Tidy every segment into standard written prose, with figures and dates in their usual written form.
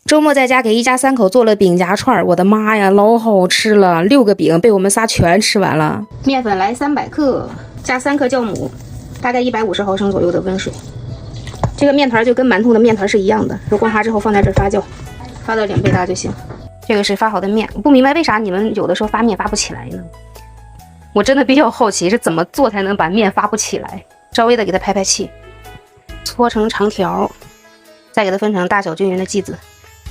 周末在家给一家3口做了餅夹串，我的媽呀，老好吃了！6个饼被我们仨全吃完了。面粉来300克，加3克酵母，大概150毫升左右的温水。这个面团就跟馒头的面团是一样的，揉光滑之后放在这发酵，发到2倍大就行。这个是发好的面，我不明白为啥你们有的时候发面发不起来呢？我真的比较好奇是怎么做才能把面发不起来。稍微的给它拍拍气，搓成长条，再给它分成大小均匀的剂子。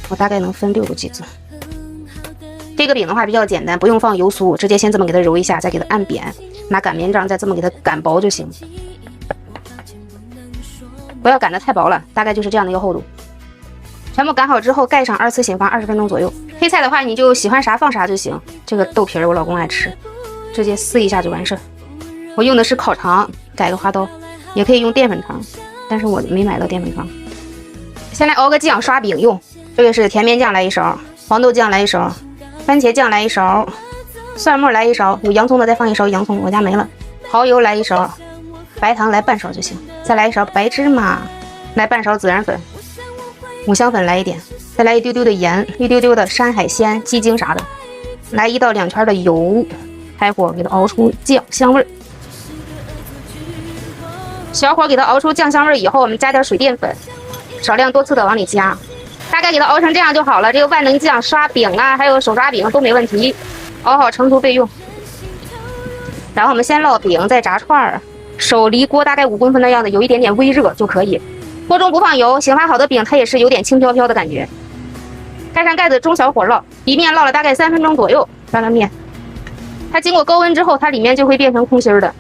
我大概能分6个剂子。这个饼的话比较简单，不用放油酥，直接先这么给它揉一下，再给它按扁，拿擀面杖再这么给它擀薄就行。不要擀得太薄了，大概就是这样的一个厚度。全部擀好之后，盖上2次醒放20分鐘左右。配菜的話，你就喜歡啥放啥就行。這個豆皮我老公愛吃，直接撕一下就完事。我用的是烤腸，改個花刀，也可以用澱粉腸，但是我沒買到澱粉腸。先來熬個醬刷餅用。這個是甜面醬來1勺，黃豆醬來1勺，番茄醬來1勺，蒜末來1勺，有洋蔥的再放1勺洋蔥，我家沒了。蠔油來1勺，白糖來半勺就行。再來1勺白芝麻，來半勺孜然粉，五香粉來一點，再來一丟丟的鹽，一丟丟的山海鮮、雞精啥的，來1到2圈的油，開火給它熬出醬香味兒。小火給它熬出醬香味兒以後，我們加點水澱粉，少量多次的往裡加。大概給它熬成這樣就好了。這個萬能醬刷餅啊，還有手抓餅都沒問題，熬好成熟備用。然後我們先烙餅，再炸串兒，手離鍋大概5公分的樣子，有一點點微熱就可以。鍋中不放油，醒發好的餅它也是有點輕飄飄的感覺。蓋上蓋子，中小火烙，一面烙了大概3分鐘左右，翻了面。它經過高溫之後，它裡面就會變成空心的。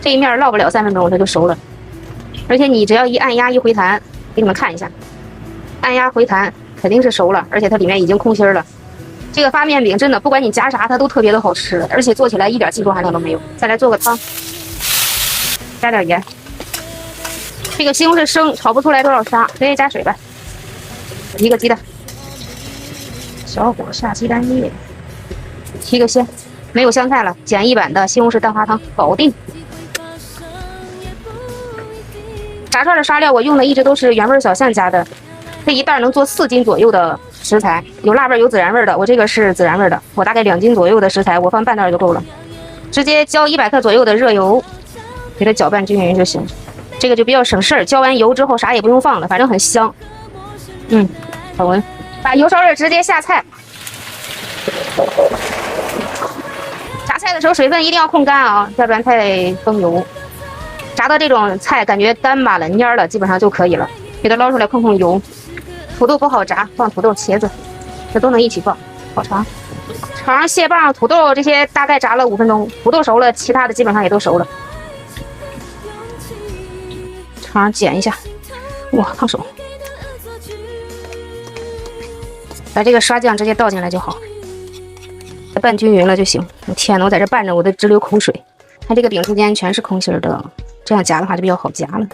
這一面烙不了3分鐘，它就熟了。而且你只要一按壓一回彈，給你們看一下。按壓回彈肯定是熟了，而且它裡面已經空心了。這個發面餅真的不管你夾啥它都特別的好吃，而且做起來一點技術含量都沒有。再來做個湯，加點鹽。這個西紅柿生炒不出來多少沙，直接加水吧。一個雞蛋，小火下雞蛋液，提個鮮。沒有香菜了，簡易版的西紅柿蛋花湯搞定。炸串的刷料我用的一直都是原味小象家的。這一袋能做4斤左右的食材，有辣味有孜然味的，我這個是孜然味的，我大概2斤左右的食材，我放半袋就夠了。直接澆100克左右的熱油，給它攪拌均勻就行。這個就比較省事兒，澆完油之後啥也不用放了，反正很香。好聞。把油燒熱，直接下菜。炸菜的時候水分一定要控乾啊，要不然太崩油。炸到這種菜感覺乾巴了、蔫了，基本上就可以了。給它撈出來控控油。土豆不好炸，放土豆、茄子，這都能一起放。烤腸、腸、蟹棒、土豆這些大概炸了5分鐘，土豆熟了，其他的基本上也都熟了。腸剪一下，哇，燙手。把這個刷醬直接倒進來就好，拌均勻了就行。我天哪，我在這拌着我都直流口水。它這個餅中間全是空心的，這樣夾的話就比較好夾了。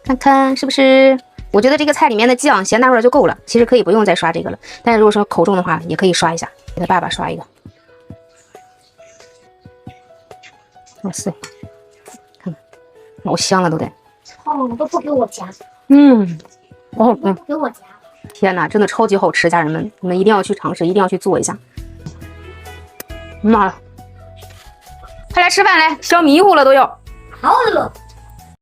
看看是不是？我覺得這個菜裡面的醬鹹淡味就夠了，其實可以不用再刷這個了。但是如果說口重的話，也可以刷一下。給他爸爸刷一個。哇塞，看看，老香了都得。哦，都不給我夾。哦，不給我夾。天哪，真的超級好吃，家人們，你們一定要去嘗試，一定要去做一下。媽呀！快來吃飯來，笑迷糊了都要。好了。